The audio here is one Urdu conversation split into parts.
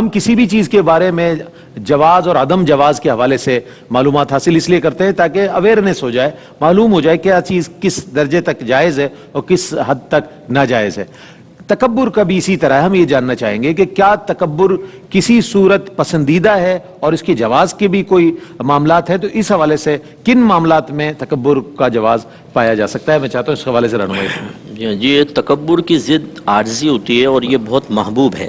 ہم کسی بھی چیز کے بارے میں جواز اور عدم جواز کے حوالے سے معلومات حاصل اس لیے کرتے ہیں تاکہ اویئرنیس ہو جائے، معلوم ہو جائے کیا چیز کس درجے تک جائز ہے اور کس حد تک ناجائز ہے۔ تکبر کا بھی اسی طرح ہم یہ جاننا چاہیں گے کہ کیا تکبر کسی صورت پسندیدہ ہے اور اس کے جواز کے بھی کوئی معاملات ہیں، تو اس حوالے سے کن معاملات میں تکبر کا جواز پایا جا سکتا ہے؟ میں چاہتا ہوں اس حوالے سے رہنمائی۔ یہ تکبر کی ضد عاجزی ہوتی ہے اور یہ بہت محبوب ہے،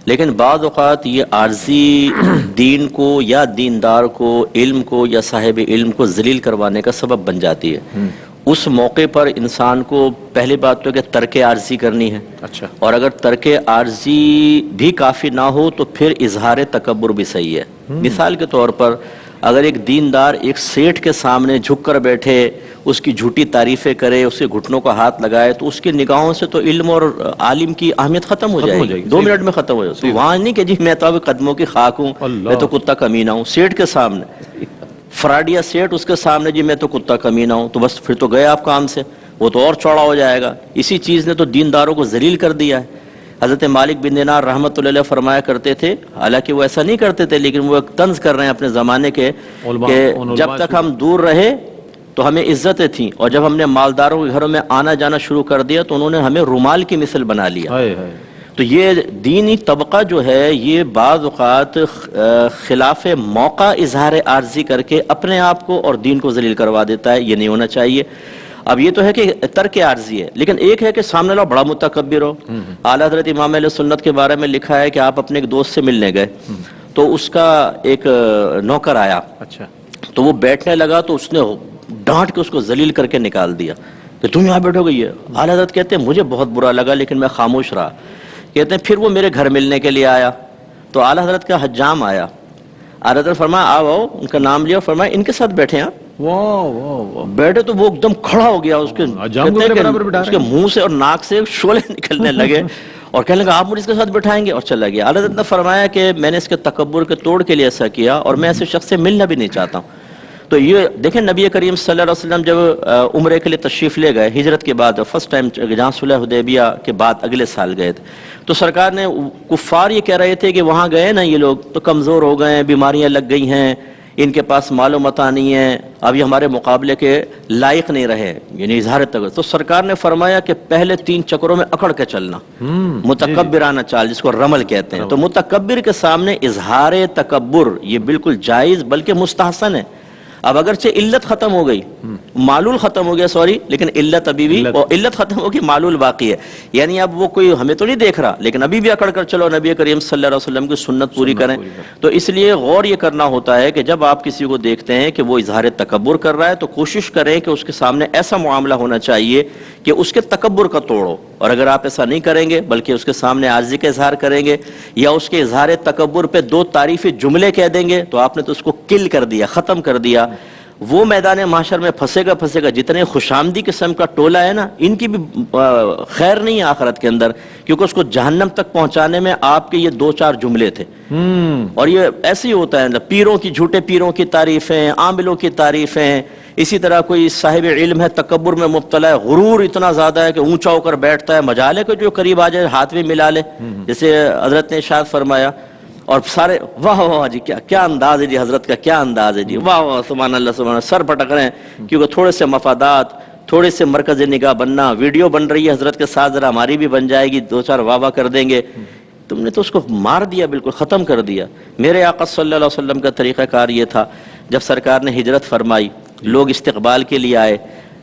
لیکن بعض اوقات یہ عاجزی دین کو یا دیندار کو، علم کو یا صاحب علم کو ذلیل کروانے کا سبب بن جاتی ہے۔ اس موقع پر انسان کو پہلی بات تو کہ ترک عاجزی کرنی ہے، اچھا، اور اگر ترک عاجزی بھی کافی نہ ہو تو پھر اظہار تکبر بھی صحیح ہے۔ مثال کے طور پر اگر ایک دیندار ایک سیٹھ کے سامنے جھک کر بیٹھے، اس کی جھوٹی تعریفیں کرے، اس کے گھٹنوں کو ہاتھ لگائے، تو اس کی نگاہوں سے تو علم اور عالم کی اہمیت ختم ہو جائے گی، 2 منٹ میں ختم ہو جائے گی۔ تو وہاں نہیں کہ جی میں تو ابھی قدموں کی خاک ہوں، میں تو کتا کمینہ ہوں، سیٹھ کے سامنے فراڈیا سیٹ اس کے سامنے جی میں تو کتا کمینہ ہوں، تو بس پھر تو گئے آپ کام سے، وہ تو اور چوڑا ہو جائے گا۔ اسی چیز نے تو دینداروں کو ذلیل کر دیا ہے۔ حضرت مالک بن دینار رحمۃ اللہ علیہ فرمایا کرتے تھے، حالانکہ وہ ایسا نہیں کرتے تھے لیکن وہ ایک طنز کر رہے ہیں اپنے زمانے کے، کہ جب تک ہم دور رہے تو ہمیں عزتیں تھیں، اور جب ہم نے مالداروں کے گھروں میں آنا جانا شروع کر دیا تو انہوں نے ہمیں رومال کی مثل بنا لیا۔ تو یہ دینی طبقہ جو ہے یہ بعض اوقات خلاف موقع اظہار عاجزی کر کے اپنے آپ کو اور دین کو ذلیل کروا دیتا ہے، یہ نہیں ہونا چاہیے۔ اب یہ تو ہے کہ ترک عاجزی ہے، لیکن ایک ہے کہ سامنے والا بڑا متکبر ہو۔ اعلیٰ حضرت امام اہل سنت کے بارے میں لکھا ہے کہ آپ اپنے ایک دوست سے ملنے گئے تو اس کا ایک نوکر آیا، اچھا، تو وہ بیٹھنے لگا تو اس نے ڈانٹ کے اس کو ذلیل کر کے نکال دیا کہ تم یہاں بیٹھو گئی ہے۔ اعلیٰ حضرت کہتے ہیں مجھے بہت برا لگا لیکن میں خاموش رہا۔ کہتے ہیں پھر وہ میرے گھر ملنے کے لیے آیا تو اعلیٰ حضرت کا حجام آیا، اعلیٰ حضرت فرمایا آؤ، ان کا نام لیا، فرمایا ان کے ساتھ بیٹھے ہیں۔ بیٹھے تو وہ ایک دم کھڑا ہو گیا، اس کے منہ سے اور ناک سے شعلے نکلنے لگے اور کہنے لگا آپ مجھے اس کے ساتھ بٹھائیں گے، اور چلا گیا۔ اعلیٰ حضرت نے فرمایا کہ میں نے اس کے تکبر کے توڑ کے لیے ایسا کیا اور میں ایسے شخص سے ملنا بھی نہیں چاہتا ہوں۔ تو یہ دیکھیں نبی کریم صلی اللہ علیہ وسلم جب عمرے کے لیے تشریف لے گئے ہجرت کے بعد، فرسٹ ٹائم جہاں صلح حدیبیہ کے بعد اگلے سال گئے تھے، تو سرکار نے کفار یہ کہہ رہے تھے کہ وہاں گئے نا یہ لوگ تو کمزور ہو گئے ہیں، بیماریاں لگ گئی ہیں، ان کے پاس مال و متاع نہیں ہے، اب یہ ہمارے مقابلے کے لائق نہیں رہے، یعنی اظہار تکبر۔ تو سرکار نے فرمایا کہ پہلے 3 چکروں میں اکڑ کے چلنا، متکبرانہ چال جس کو رمل کہتے ہیں۔ تو متکبر کے سامنے اظہار تکبر یہ بالکل جائز بلکہ مستحسن ہے۔ اب اگرچہ علت ختم ہو گئی، معلول ختم ہو گیا لیکن علت ابھی بھی، اور علت ختم ہوگی معلول باقی ہے، یعنی اب وہ کوئی ہمیں تو نہیں دیکھ رہا لیکن ابھی بھی اکڑ کر چلو نبی کریم صلی اللہ علیہ وسلم کی سنت پوری کریں۔ تو اس لیے غور یہ کرنا ہوتا ہے کہ جب آپ کسی کو دیکھتے ہیں کہ وہ اظہار تکبر کر رہا ہے تو کوشش کریں کہ اس کے سامنے ایسا معاملہ ہونا چاہیے کہ اس کے تکبر کا توڑو، اور اگر آپ ایسا نہیں کریں گے بلکہ اس کے سامنے عاجزی کا اظہار کریں گے یا اس کے اظہار تکبر پہ 2 تعریفی جملے کہہ دیں گے تو آپ نے تو اس کو کل کر دیا، ختم کر دیا۔ وہ میدان محشر میں پھنسے گا۔ جتنے خوش آمدی قسم کا ٹولہ ہے نا، ان کی بھی خیر نہیں ہے آخرت کے اندر، کیونکہ اس کو جہنم تک پہنچانے میں آپ کے یہ 2-4 جملے تھے۔ اور یہ ایسے ہی ہوتا ہے، پیروں کی، جھوٹے پیروں کی تعریفیں، عاملوں کی تعریفیں، اسی طرح کوئی صاحب علم ہے تکبر میں مبتلا ہے، غرور اتنا زیادہ ہے کہ اونچا ہو کر بیٹھتا ہے، مجالے کو جو قریب آ جائے ہاتھ بھی ملا لے، جیسے حضرت نے ارشاد فرمایا، اور سارے واہ واہ جی کیا انداز ہے جی، حضرت کا کیا انداز ہے جی، واہ واہ سبحان اللہ سبحان اللہ، سر پٹک رہے ہیں، کیونکہ تھوڑے سے مفادات، تھوڑے سے مرکز نگاہ بننا، ویڈیو بن رہی ہے حضرت کے ساتھ، ذرا ہماری بھی بن جائے گی، 2-4 واہ واہ کر دیں گے۔ تم نے تو اس کو مار دیا، بالکل ختم کر دیا۔ میرے آقا صلی اللہ علیہ وسلم کا طریقہ کار یہ تھا، جب سرکار نے ہجرت فرمائی، لوگ استقبال کے لیے آئے،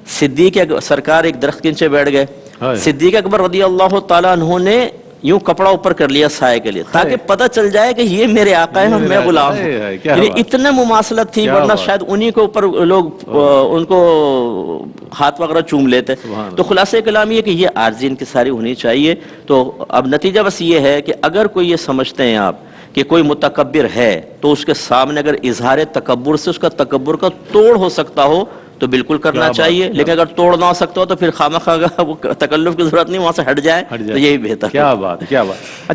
صدیق سرکار ایک درخت کے نیچے بیٹھ گئے، صدیق اکبر رضی اللہ تعالیٰ عنہ نے یوں کپڑا اوپر کر لیا سائے کے لیے، تاکہ پتہ چل جائے کہ یہ میرے آقا ہیں اور میں غلام ہوں۔ یعنی اتنا مماثلت تھی، ورنہ شاید انہی کے اوپر لوگ ان کو ہاتھ وغیرہ چوم لیتے۔ تو خلاصہ کلام یہ کہ یہ عاجزی ان کی ساری ہونی چاہیے۔ تو اب نتیجہ بس یہ ہے کہ اگر کوئی یہ سمجھتے ہیں آپ کہ کوئی متکبر ہے تو اس کے سامنے اگر اظہار تکبر سے اس کا تکبر کا توڑ ہو سکتا ہو تو بالکل کرنا چاہیے، لیکن اگر توڑ نہ ہو سکتا ہو تو پھر خواہ مخواہ تکلف کی ضرورت نہیں، وہاں سے ہٹ جائے تو یہی بہتر ہے۔ کیا بات ہے، کیا بات۔